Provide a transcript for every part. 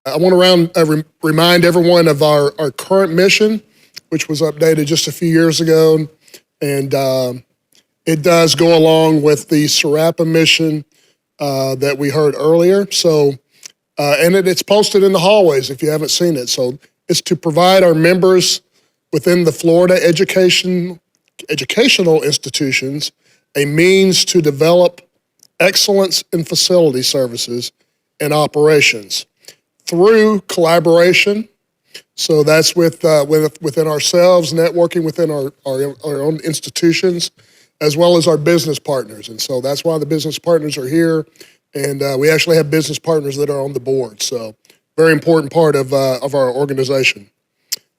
I want to remind everyone of our current mission, which was updated just a few years ago, and it does go along with the SRAPPA mission that we heard earlier. So, and it's posted in the hallways if you haven't seen it. So it's to provide our members within the Florida educational institutions a means to develop excellence in facility services and operations through collaboration. So that's within ourselves, networking within our own institutions, as well as our business partners. And so that's why the business partners are here. And we actually have business partners that are on the board. So very important part of our organization.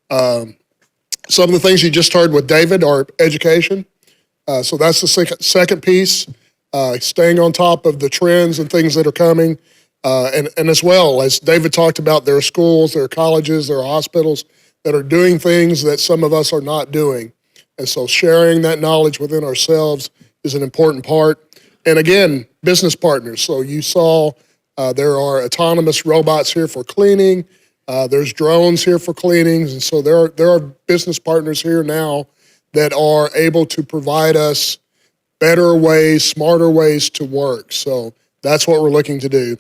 Some of the things you just heard with David are education. So that's the second piece, staying on top of the trends and things that are coming. And as well, as David talked about, there are schools, there are colleges, there are hospitals that are doing things that some of us are not doing. And so sharing that knowledge within ourselves is an important part. And again, business partners. So you saw there are autonomous robots here for cleaning. There's drones here for cleanings. And so there are business partners here now that are able to provide us better ways, smarter ways to work. So that's what we're looking to do.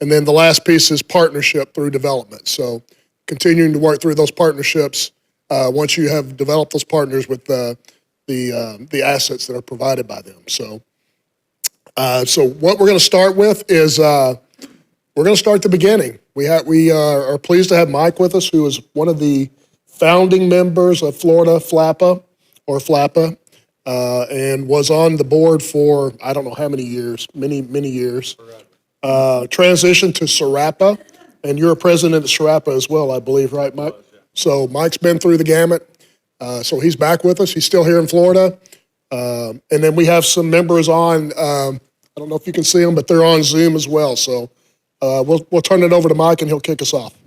And then the last piece is partnership through development. So continuing to work through those partnerships once you have developed those partners with the assets that are provided by them. So what we're going to start with is we're going to start at the beginning. We are pleased to have Mike with us, who is one of the founding members of Florida FLAPPA, or FLAPPA, and was on the board for I don't know how many years, many years. Transitioned to SRAPPA, and you're a president of SRAPPA as well, I believe, right, Mike? So Mike's been through the gamut. So he's back with us. He's still here in Florida. And then we have some members on, I don't know if you can see them, but they're on Zoom as well. So we'll turn it over to Mike, and he'll kick us off.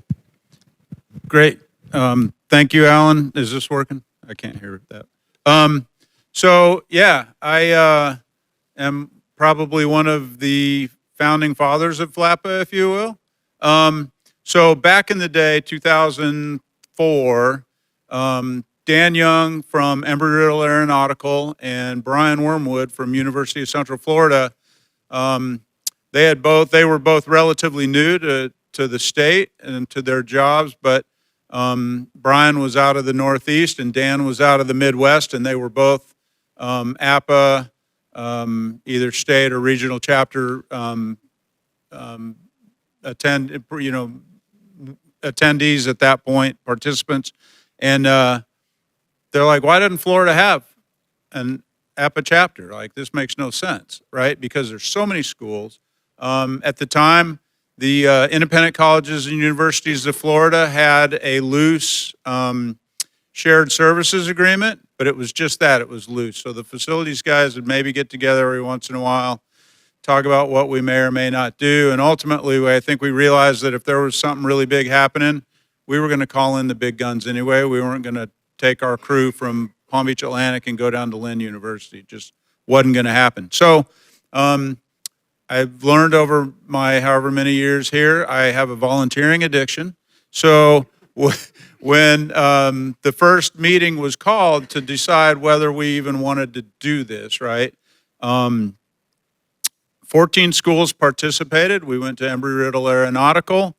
Great. Thank you, Alan. Is this working? I can't hear that. So, yeah, I am probably one of the founding fathers of FLAPPA, if you will. So back in the day, 2004, Dan Young from Embry-Riddle Aeronautical and Brian Wormwood from University of Central Florida, they were both relatively new to the state and to their jobs, but Brian was out of the Northeast and Dan was out of the Midwest, and they were both APPA, either state or regional chapter attendees at that point, participants, and they're like, why doesn't Florida have an APPA chapter? Like, this makes no sense, right? Because there's so many schools. At the time, the independent colleges and universities of Florida had a loose shared services agreement, but it was just that, it was loose. So the facilities guys would maybe get together every once in a while, talk about what we may or may not do. And ultimately, I think we realized that if there was something really big happening, we were going to call in the big guns anyway. We weren't going to take our crew from Palm Beach Atlantic and go down to Lynn University. It just wasn't going to happen. So I've learned over my however many years here, I have a volunteering addiction. So when the first meeting was called to decide whether we even wanted to do this, right? 14 schools participated. We went to Embry-Riddle Aeronautical.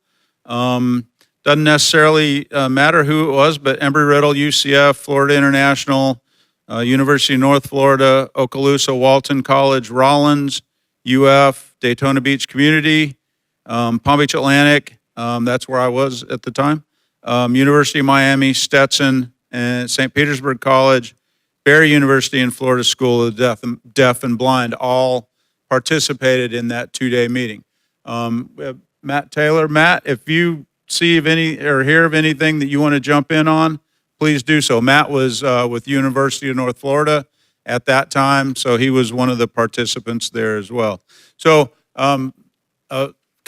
Doesn't necessarily matter who it was, but Embry-Riddle, UCF, Florida International, University of North Florida, Okaloosa, Walton College, Rollins, UF, Daytona Beach Community, Palm Beach Atlantic, that's where I was at the time, University of Miami, Stetson, and St. Petersburg College, Barry University, and Florida School of the Deaf and Blind all participated in that two-day meeting. We have Matt Taylor. Matt, if you see of any or hear of anything that you want to jump in on, please do so. Matt was with University of North Florida at that time, so he was one of the participants there as well. So kind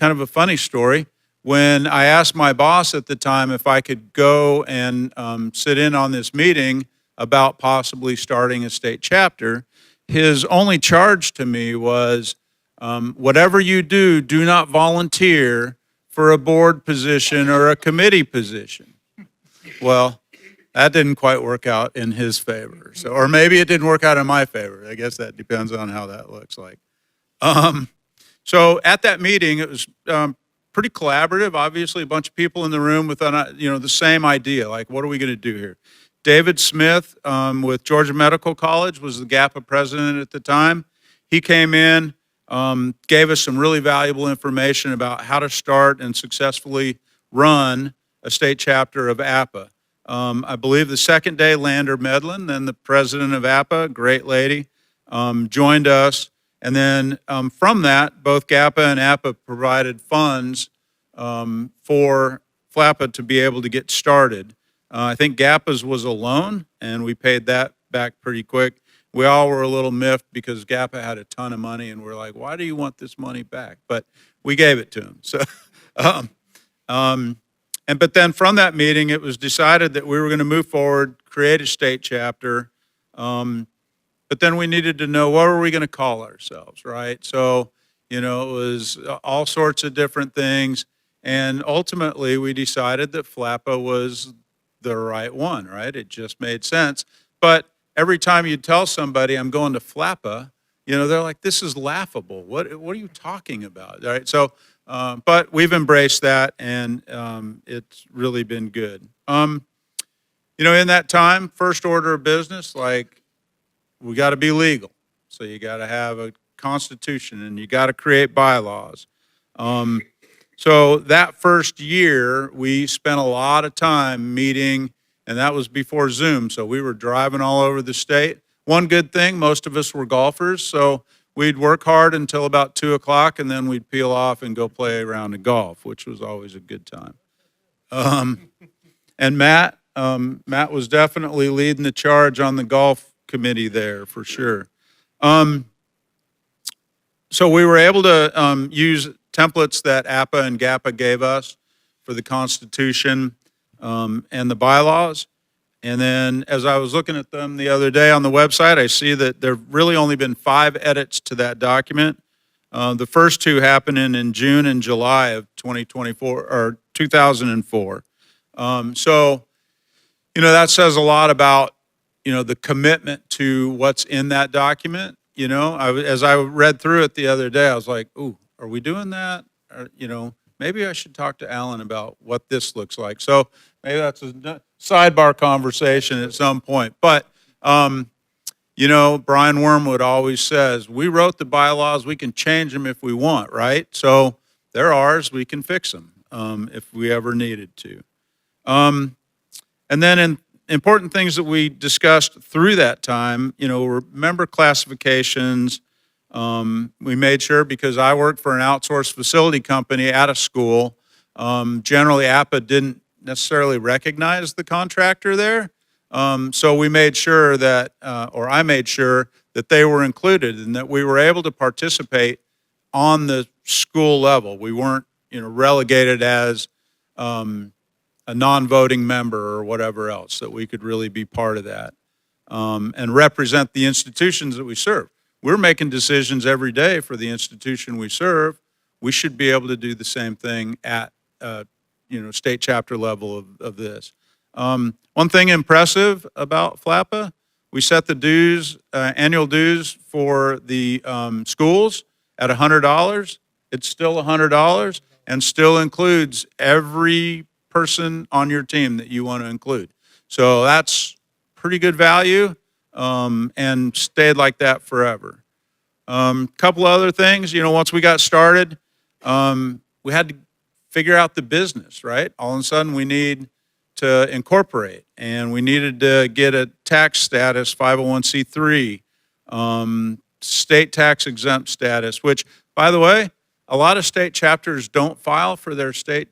of a funny story. When I asked my boss at the time if I could go and sit in on this meeting about possibly starting a state chapter, his only charge to me was, whatever you do, do not volunteer for a board position or a committee position. Well, that didn't quite work out in his favor. So, or maybe it didn't work out in my favor. I guess that depends on how that looks like. So at that meeting, it was pretty collaborative. Obviously, a bunch of people in the room with the same idea. Like, what are we going to do here? David Smith with Georgia Medical College was the GAPPA president at the time. He came in, gave us some really valuable information about how to start and successfully run a state chapter of APPA. I believe the second day, Lander Medlin, then the president of APPA, great lady, joined us. And then from that, both GAPPA and APPA provided funds for FLAPPA to be able to get started. I think GAPPA's was a loan, and we paid that back pretty quick. We all were a little miffed because GAPPA had a ton of money, and we're like, why do you want this money back? But we gave it to them. So, but then from that meeting, it was decided that we were going to move forward, create a state chapter. But then we needed to know, what were we going to call ourselves, right? So, it was all sorts of different things. And ultimately, we decided that FLAPPA was the right one, right? It just made sense. But every time you tell somebody, I'm going to FLAPPA, they're like, this is laughable. What are you talking about, all right? So, but we've embraced that, and it's really been good. In that time, first order of business, we got to be legal. So you got to have a constitution, and you got to create bylaws. So that first year, we spent a lot of time meeting, and that was before Zoom. So we were driving all over the state. One good thing, most of us were golfers, so we'd work hard until about 2 o'clock, and then we'd peel off and go play a round of golf, which was always a good time. And Matt was definitely leading the charge on the golf committee there for sure. So we were able to use templates that APPA and GAPPA gave us for the Constitution and the bylaws. And then as I was looking at them the other day on the website, I see that there have really only been 5 edits to that document. The first 2 happening in June and July of 2024 or 2004. So, that says a lot about, the commitment to what's in that document. As I read through it the other day, I was like, ooh, are we doing that? Or, maybe I should talk to Alan about what this looks like. So maybe that's a sidebar conversation at some point. But, Brian Wormwood always says, we wrote the bylaws, we can change them if we want, right? So they're ours, we can fix them if we ever needed to. And then important things that we discussed through that time, were member classifications. We made sure, because I worked for an outsourced facility company at a school, generally APPA didn't necessarily recognize the contractor there. So we made sure that, or I made sure that they were included and that we were able to participate on the school level. We weren't, relegated as a non-voting member or whatever else, that we could really be part of that and represent the institutions that we serve. We're making decisions every day for the institution we serve. We should be able to do the same thing at, state chapter level of this. One thing impressive about FLAPPA, we set the dues, annual dues for the schools at $100. It's still $100 and still includes every person on your team that you want to include. So that's pretty good value and stayed like that forever. Couple other things, once we got started, we had to figure out the business, right? All of a sudden we need to incorporate, and we needed to get a tax status, 501c3, state tax exempt status, which, by the way, a lot of state chapters don't file for their state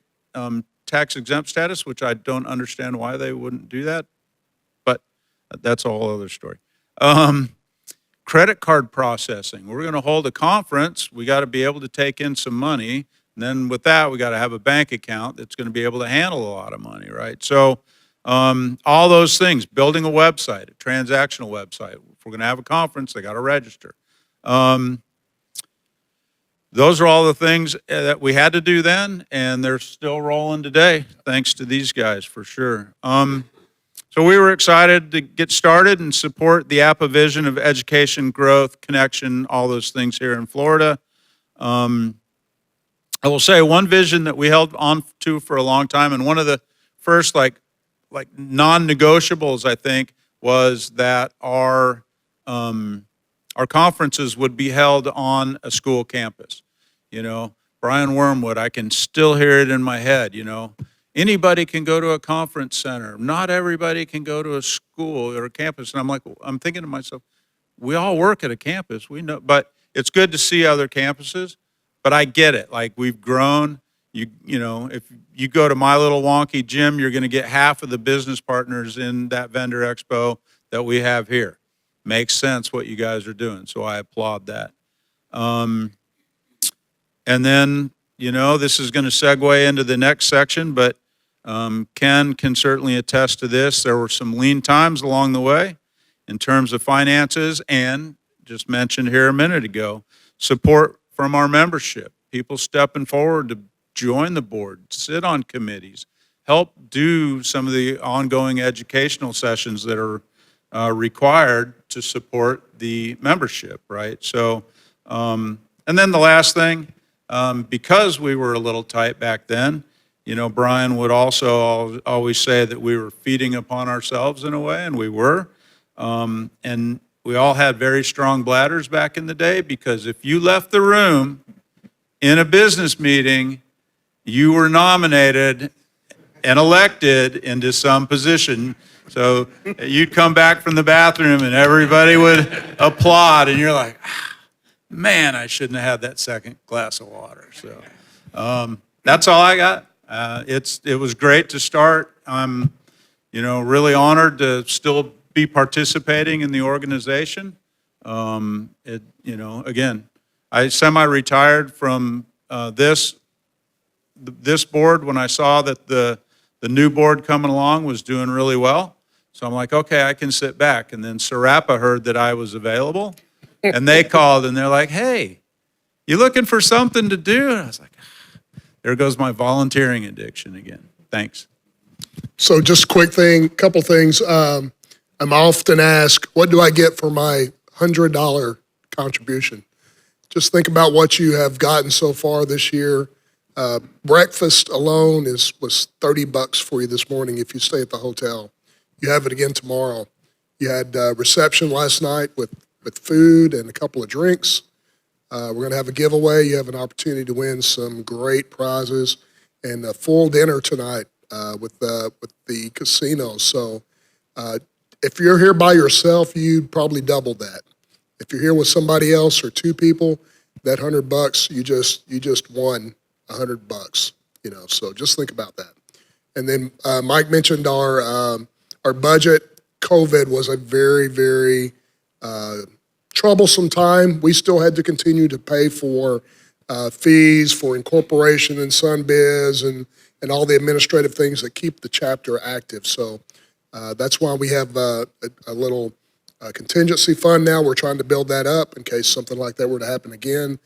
tax exempt status, which I don't understand why they wouldn't do that, but that's a whole other story. Credit card processing. We're going to hold a conference. We got to be able to take in some money. And then with that, we got to have a bank account that's going to be able to handle a lot of money, right? So all those things, building a website, a transactional website. If we're going to have a conference, they got to register. those are all the things that we had to do then, and they're still rolling today, thanks to these guys for sure. So we were excited to get started and support the APPA vision of education, growth, connection, all those things here in Florida. I will say one vision that we held on to for a long time, and one of the first like non-negotiables, I think, was that our conferences would be held on a school campus. You know, Brian Wormwood, I can still hear it in my head, you know. Anybody can go to a conference center. Not everybody can go to a school or a campus. And I'm thinking to myself, we all work at a campus, we know, but it's good to see other campuses. But I get it, like we've grown. You know, if you go to my little wonky gym, you're gonna get half of the business partners in that vendor expo that we have here. Makes sense what you guys are doing, so I applaud that. And then, you know, this is gonna segue into the next section, but Ken can certainly attest to this. There were some lean times along the way in terms of finances, and just mentioned here a minute ago, support from our membership, people stepping forward to join the board, sit on committees, help do some of the ongoing educational sessions that are required to support the membership, right? So, and then the last thing, because we were a little tight back then, you know, Brian would also always say that we were feeding upon ourselves in a way, and we were. And we all had very strong bladders back in the day, because if you left the room in a business meeting, you were nominated and elected into some position. So you'd come back from the bathroom and everybody would applaud, and you're like, man, I shouldn't have had that second glass of water. So that's all I got. It was great to start. I'm, you know, really honored to still be participating in the organization. You know, again, I semi-retired from this board when I saw that the new board coming along was doing really well. So I'm like, okay, I can sit back. And then SRAPPA heard that I was available, and they called and they're like, hey, you looking for something to do? And I was like, there goes my volunteering addiction again. Thanks. So just a quick thing, couple things. I'm often asked, what do I get for my $100 contribution? Just think about what you have gotten so far this year. Breakfast alone was $30 for you this morning if you stay at the hotel. You have it again tomorrow. You had reception last night with food and a couple of drinks. We're going to have a giveaway. You have an opportunity to win some great prizes, and a full dinner tonight with the casino. So if you're here by yourself, you'd probably double that. If you're here with somebody else or two people, that $100 you just won $100. You know, so just think about that. And then Mike mentioned our budget. COVID was a very, very troublesome time. We still had to continue to pay for fees for incorporation and SunBiz and all the administrative things that keep the chapter active. So that's why we have a little contingency fund now. We're trying to build that up in case something like that were to happen again.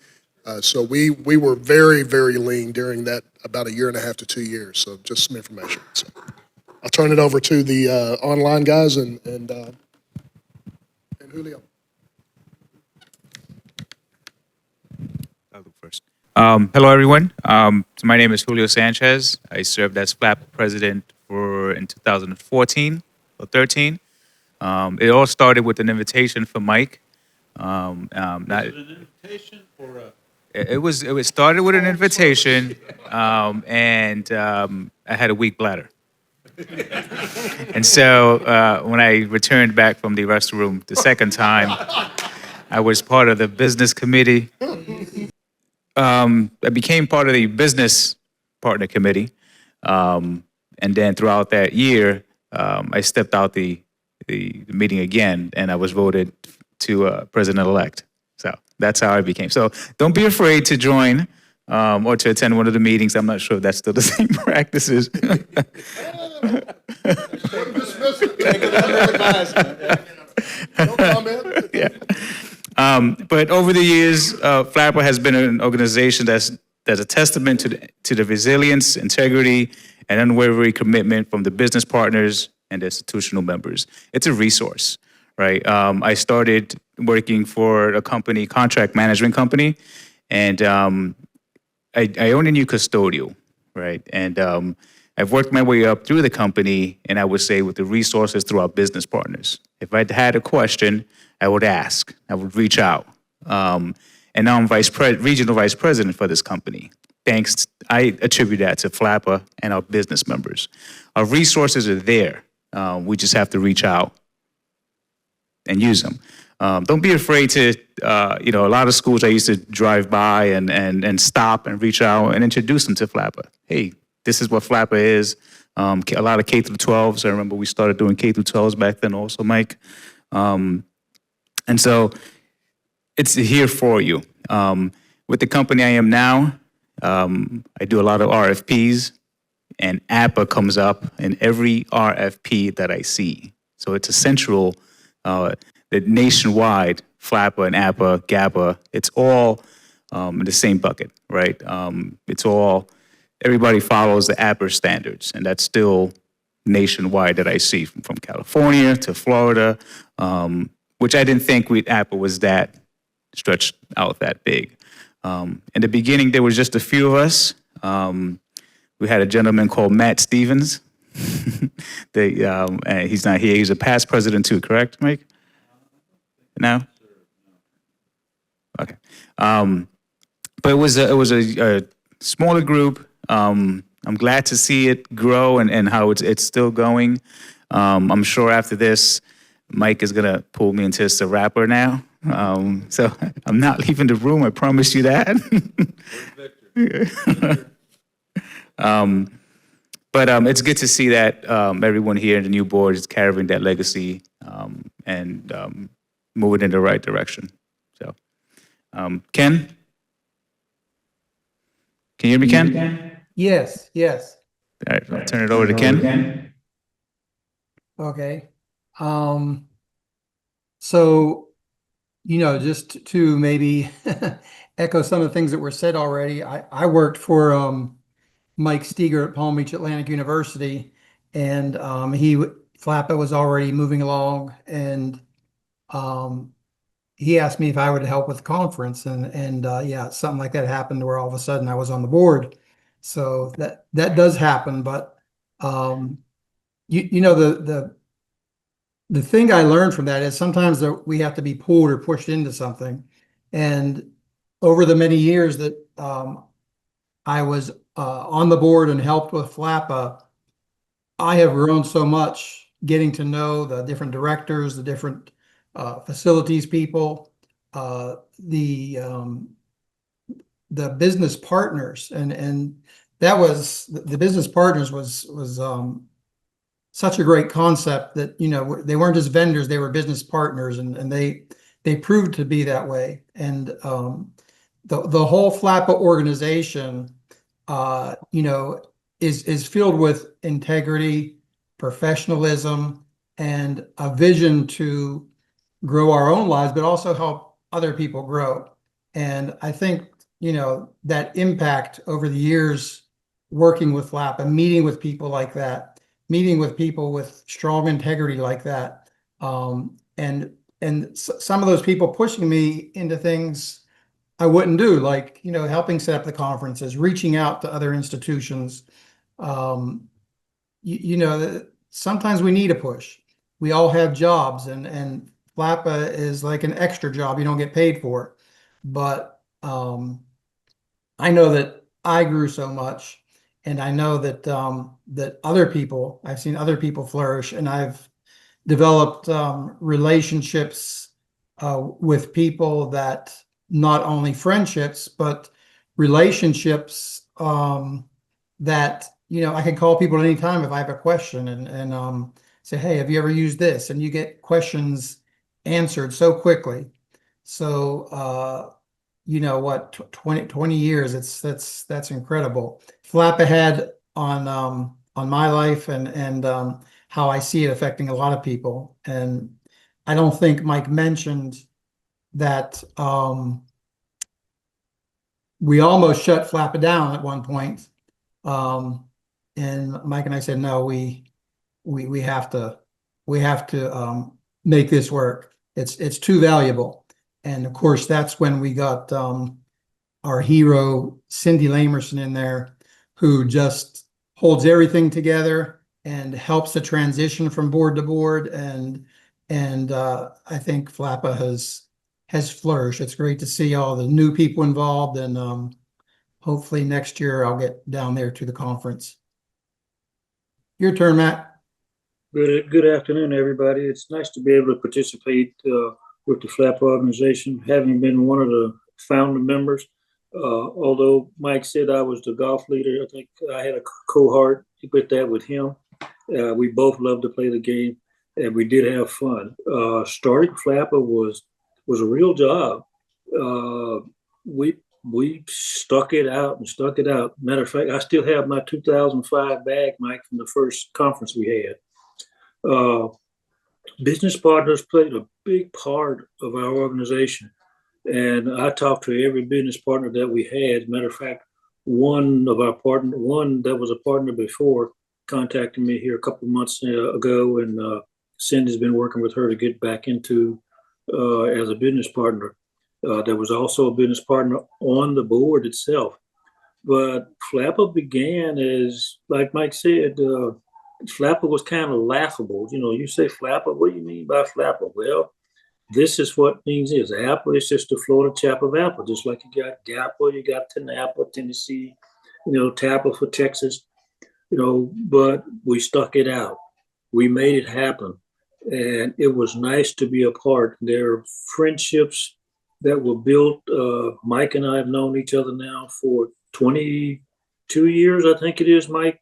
So we were very, very lean during that about a year and a half to 2 years. So just some information. So I'll turn it over to the online guys and Julio. I'll go first. Hello, everyone. So my name is Julio Sanchez. I served as FLAPPA president in 2014 or 13. It all started with an invitation from Mike. Was it an invitation or a? It started with an invitation, and I had a weak bladder. And so when I returned back from the restroom the second time, I was part of the business committee. I became part of the business partner committee. And then throughout that year, I stepped out the meeting again, and I was voted to president-elect. So that's how I became. So don't be afraid to join or to attend one of the meetings. I'm not sure if that's still the same practices. No comment. Yeah. But over the years, FLAPPA has been an organization that's a testament to the resilience, integrity, and unwavering commitment from the business partners and the institutional members. It's a resource, right? I started working for a company, contract management company, and I only knew custodial, right? And I've worked my way up through the company, and I would say with the resources through our business partners. If I had a question, I would ask, I would reach out. And now I'm regional vice president for this company. I attribute that to FLAPPA and our business members. Our resources are there. We just have to reach out and use them. Don't be afraid to, a lot of schools I used to drive by and stop and reach out and introduce them to FLAPPA. Hey, this is what FLAPPA is. A lot of K through 12s. I remember we started doing K through 12s back then also, Mike. And so it's here for you. With the company I am now, I do a lot of RFPs, and APPA comes up in every RFP that I see. So it's essential that nationwide, FLAPPA and APPA, GAPPA, it's all in the same bucket, right? Everybody follows the APPA standards, and that's still nationwide that I see from California to Florida, which I didn't think APPA was that stretched out that big. In the beginning, there was just a few of us. We had a gentleman called Matt Stevens. And he's not here. He's a past president too, correct, Mike? No? Okay. But it was a smaller group. I'm glad to see it grow and how it's still going. I'm sure after this, Mike is gonna pull me into SRAPPA now. So I'm not leaving the room, I promise you that. But it's good to see that everyone here in the new board is carrying that legacy and moving in the right direction. So, Ken? Can you hear me, Ken? Yes, yes. All right, I'll turn it over to Ken. Okay. So, just to maybe echo some of the things that were said already, I worked for Mike Steger at Palm Beach Atlantic University, and FLAPPA was already moving along, and he asked me if I would help with the conference, and yeah, something like that happened where all of a sudden I was on the board. So that does happen, but the thing I learned from that is sometimes that we have to be pulled or pushed into something. And over the many years that I was on the board and helped with FLAPPA, I have grown so much getting to know the different directors, the different facilities people, the business partners, and that was the business partners was such a great concept that they weren't just vendors, they were business partners, and they proved to be that way. And the whole FLAPPA organization is filled with integrity, professionalism, and a vision to grow our own lives, but also help other people grow. And I think that impact over the years working with FLAPPA, meeting with people like that, meeting with people with strong integrity like that, and some of those people pushing me into things I wouldn't do, like helping set up the conferences, reaching out to other institutions. Sometimes we need a push. We all have jobs, and FLAPPA is like an extra job you don't get paid for. But I know that I grew so much. And I know that that I've seen other people flourish, and I've developed relationships with people that not only friendships, but relationships that I can call people at any time if I have a question and say, hey, have you ever used this? And you get questions answered so quickly. So 20 years, that's incredible. FLAPPA had on my life and how I see it affecting a lot of people. And I don't think Mike mentioned that we almost shut FLAPPA down at one point. And Mike and I said, no, we have to make this work. It's too valuable. And of course, that's when we got our hero, Cindy Lamerson, in there, who just holds everything together and helps the transition from board to board. And I think FLAPPA has flourished. It's great to see all the new people involved, and hopefully next year I'll get down there to the conference. Your turn, Matt. Good afternoon, everybody. It's nice to be able to participate with the FLAPPA organization, having been one of the founder members. Although Mike said I was the golf leader, I think I had a cohort with that with him. We both loved to play the game, and we did have fun. Starting FLAPPA was a real job. We stuck it out and stuck it out. Matter of fact, I still have my 2005 bag, Mike, from the first conference we had. Business partners played a big part of our organization. And I talked to every business partner that we had. As a matter of fact, one that was a partner before contacted me here a couple of months ago, and Cindy's been working with her to get back into as a business partner. There was also a business partner on the board itself. But FLAPPA began as, like Mike said, FLAPPA was kind of laughable. You know, you say FLAPPA, what do you mean by FLAPPA? Well, this is what means is APPA is just the Florida chapter of APPA, just like you got GAPA, you got TANAPA, Tennessee, TAPA for Texas, but we stuck it out. We made it happen. And it was nice to be a part. There are friendships that were built. Mike and I have known each other now for 22 years, I think it is, Mike,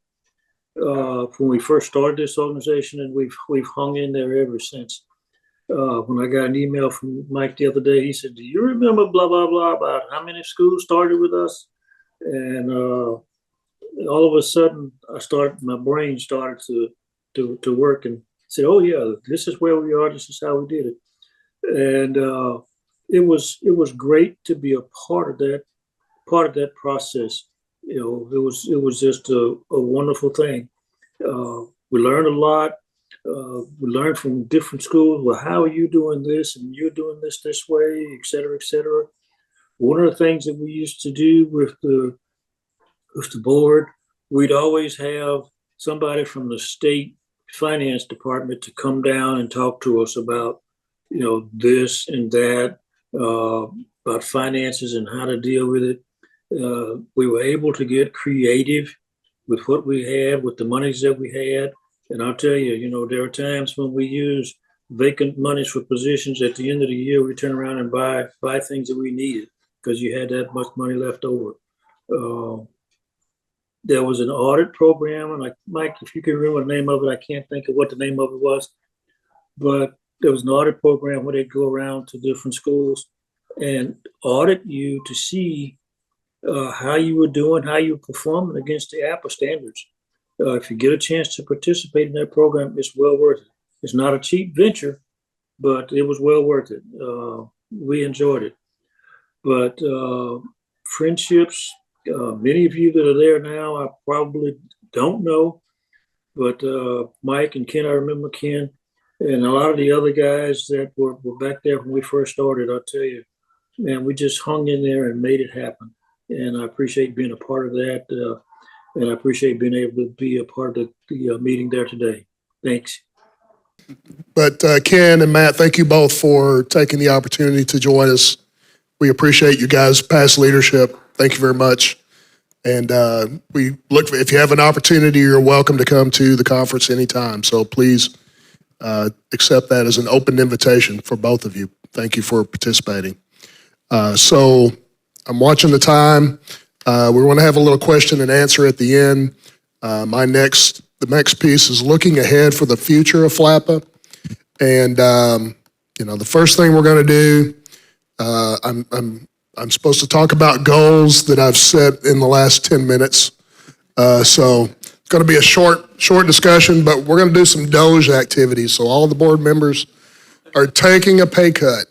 when we first started this organization, and we've hung in there ever since. When I got an email from Mike the other day, he said, "Do you remember blah, blah, blah about how many schools started with us?" And all of a sudden, my brain started to work and said, "Oh yeah, this is where we are. This is how we did it." And it was great to be a part of that process. It was just a wonderful thing. We learned a lot. We learned from different schools. Well, how are you doing this, and you're doing this way, et cetera, et cetera. One of the things that we used to do with the board, we'd always have somebody from the state finance department to come down and talk to us about, this and that, about finances and how to deal with it. We were able to get creative with what we had, with the monies that we had. And I'll tell you, there are times when we use vacant monies for positions. At the end of the year, we turn around and buy things that we needed because you had that much money left over. There was an audit program, and Mike, if you can remember the name of it, I can't think of what the name of it was, but there was an audit program where they'd go around to different schools and audit you to see how you were doing, how you were performing against the APPA standards. If you get a chance to participate in that program, it's well worth it. It's not a cheap venture, but it was well worth it. We enjoyed it. But friendships, many of you that are there now, I probably don't know, but Mike and Ken, I remember Ken, and a lot of the other guys that were back there when we first started. I'll tell you, man, we just hung in there and made it happen. And I appreciate being a part of that. And I appreciate being able to be a part of the meeting there today. Thanks. But Ken and Matt, thank you both for taking the opportunity to join us. We appreciate you guys' past leadership. Thank you very much. And if you have an opportunity, you're welcome to come to the conference anytime. So please accept that as an open invitation for both of you. Thank you for participating. So I'm watching the time. We want to have a little question and answer at the end. The next piece is looking ahead for the future of FLAPPA. And, the first thing we're going to do, I'm supposed to talk about goals that I've set in the last 10 minutes. So it's going to be a short discussion, but we're going to do some Doge activities. So all the board members are taking a pay cut.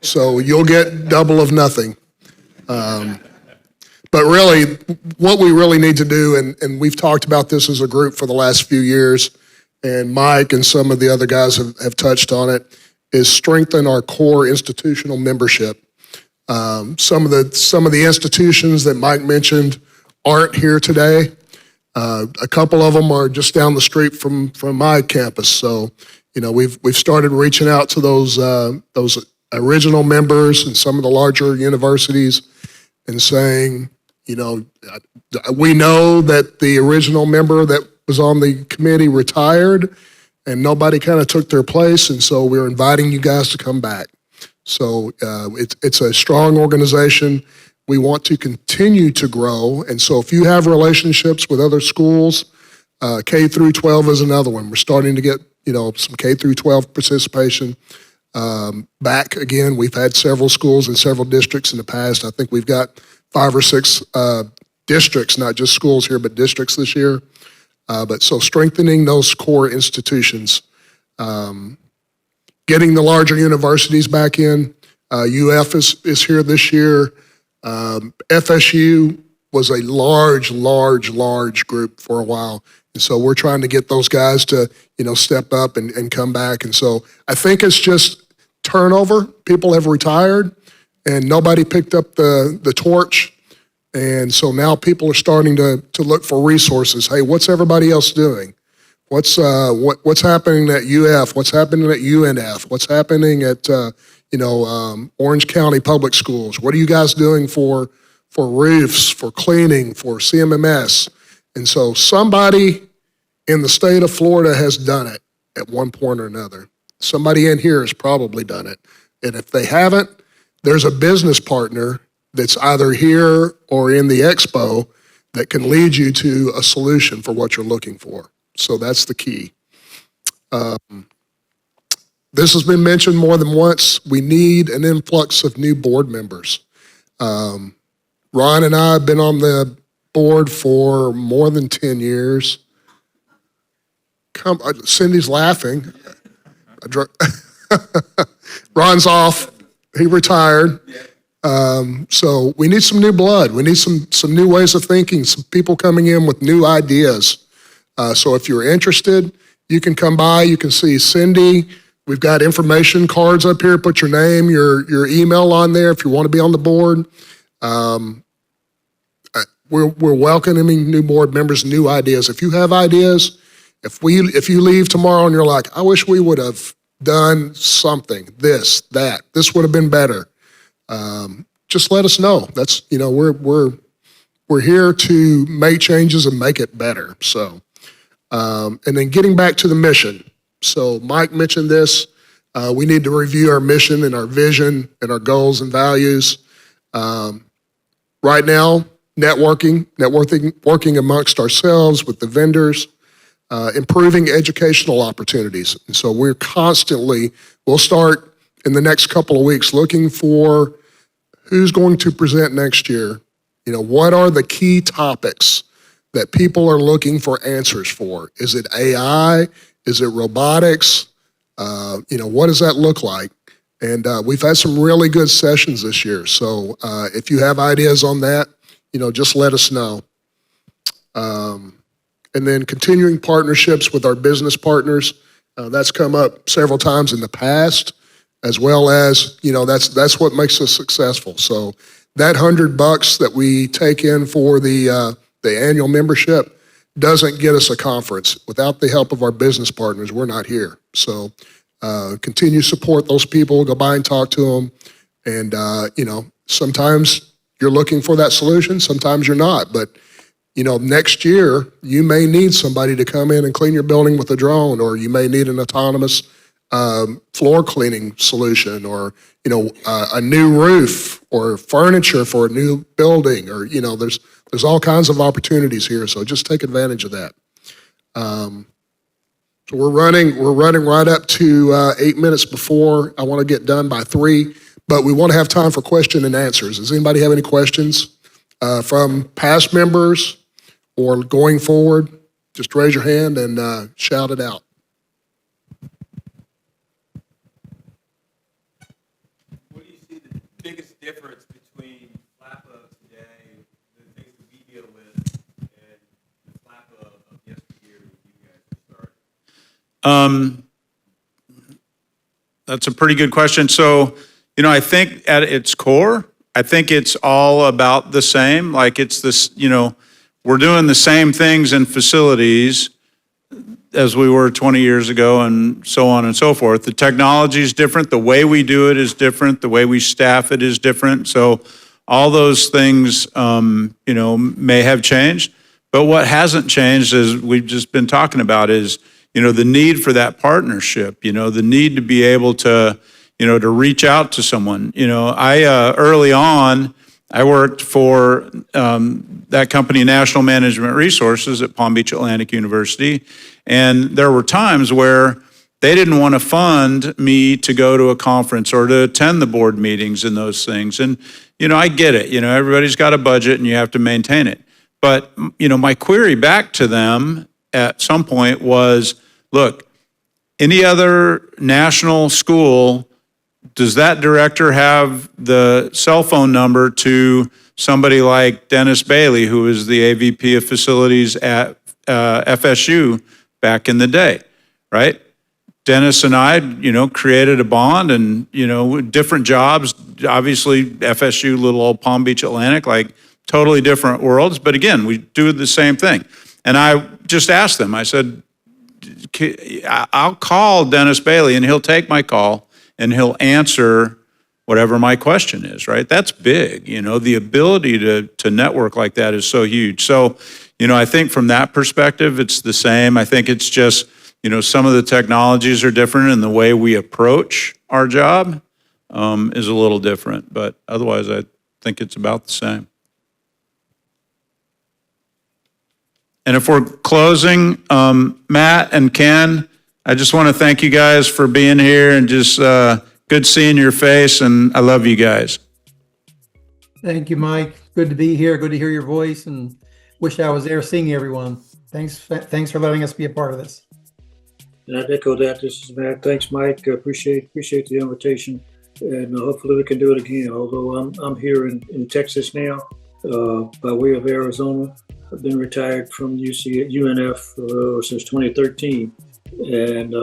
So you'll get double of nothing. But really, what we really need to do, and we've talked about this as a group for the last few years, and Mike and some of the other guys have touched on it, is strengthen our core institutional membership. Some of the institutions that Mike mentioned aren't here today. A couple of them are just down the street from my campus. So, we've started reaching out to those original members and some of the larger universities and saying, we know that the original member that was on the committee retired and nobody kind of took their place, and so we're inviting you guys to come back. So it's a strong organization. We want to continue to grow, and so if you have relationships with other schools, K through 12 is another one. We're starting to get some K through 12 participation back again. We've had several schools in several districts in the past. I think we've got 5 or 6 districts, not just schools here, but districts this year. But so strengthening those core institutions, getting the larger universities back in. UF is here this year. FSU was a large group for a while. And so we're trying to get those guys to, step up and come back. And so I think it's just turnover. People have retired and nobody picked up the torch. And so now people are starting to look for resources. Hey, what's everybody else doing? What's happening at UF? What's happening at UNF? What's happening at Orange County Public Schools? What are you guys doing for roofs, for cleaning, for CMMS? And so somebody in the state of Florida has done it at one point or another. Somebody in here has probably done it. And if they haven't, there's a business partner that's either here or in the expo that can lead you to a solution for what you're looking for. So that's the key. This has been mentioned more than once. We need an influx of new board members. Ron and I have been on the board for more than 10 years. Cindy's laughing. Ron's off. He retired. So we need some new blood. We need some new ways of thinking, some people coming in with new ideas. So if you're interested, you can come by. You can see Cindy. We've got information cards up here. Put your name, your email on there if you want to be on the board. We're welcoming new board members, new ideas. If you have ideas, if you leave tomorrow and you're like, I wish we would have done something, this, that, this would have been better. Just let us know. That's, we're here to make changes and make it better. So, and then getting back to the mission. So Mike mentioned this. We need to review our mission and our vision and our goals and values. Right now, working amongst ourselves with the vendors, improving educational opportunities. And so we'll start in the next couple of weeks looking for who's going to present next year. What are the key topics that people are looking for answers for? Is it AI? Is it robotics? What does that look like? And we've had some really good sessions this year. So if you have ideas on that, just let us know. And then continuing partnerships with our business partners. That's come up several times in the past, as well as, that's what makes us successful. So that $100 that we take in for the annual membership doesn't get us a conference. Without the help of our business partners, we're not here. So continue to support those people, go by and talk to them. And, sometimes you're looking for that solution, sometimes you're not. But, next year, you may need somebody to come in and clean your building with a drone, or you may need an autonomous floor cleaning solution, or, a new roof or furniture for a new building, or, there's all kinds of opportunities here. So just take advantage of that. So we're running right up to 8 minutes before. I want to get done by 3, but we want to have time for question and answers. Does anybody have any questions from past members or going forward? Just raise your hand and shout it out. What That's a pretty good question. So, I think at its core, I think it's all about the same. Like it's this, we're doing the same things in facilities as we were 20 years ago and so on and so forth. The technology is different. The way we do it is different. The way we staff it is different. So all those things, may have changed. But what hasn't changed, as we've just been talking about, is, the need for that partnership, the need to be able to, to reach out to someone. Early on, I worked for that company, National Management Resources at Palm Beach Atlantic University. And there were times where they didn't want to fund me to go to a conference or to attend the board meetings and those things. And, I get it. Everybody's got a budget and you have to maintain it. But, my query back to them at some point was, look, any other national school, does that director have the cell phone number to somebody like Dennis Bailey, who was the AVP of facilities at FSU back in the day, right? Dennis and I, created a bond and, different jobs, obviously FSU, little old Palm Beach Atlantic, like totally different worlds. But again, we do the same thing. And I just asked them, I said, I'll call Dennis Bailey and he'll take my call and he'll answer whatever my question is, right? That's big, the ability to network like that is so huge. So, I think from that perspective, it's the same. I think it's just, some of the technologies are different and the way we approach our job is a little different, but otherwise I think it's about the same. And if we're closing, Matt and Ken, I just want to thank you guys for being here and just good seeing your face, and I love you guys. Thank you, Mike. Good to be here. Good to hear your voice, and wish I was there seeing everyone. Thanks for letting us be a part of this. And I echo that. This is Matt. Thanks, Mike. Appreciate the invitation, and hopefully we can do it again. Although I'm here in Texas now, by way of Arizona. I've been retired from UNF since 2013, and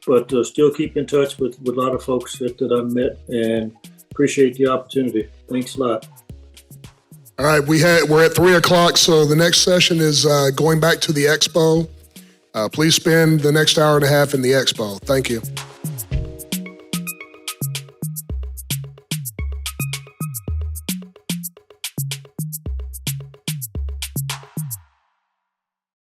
but still keep in touch with a lot of folks that I've met, and appreciate the opportunity. Thanks a lot. All right, we're at 3:00, so the next session is going back to the expo. Please spend the next hour and a half in the expo. Thank you.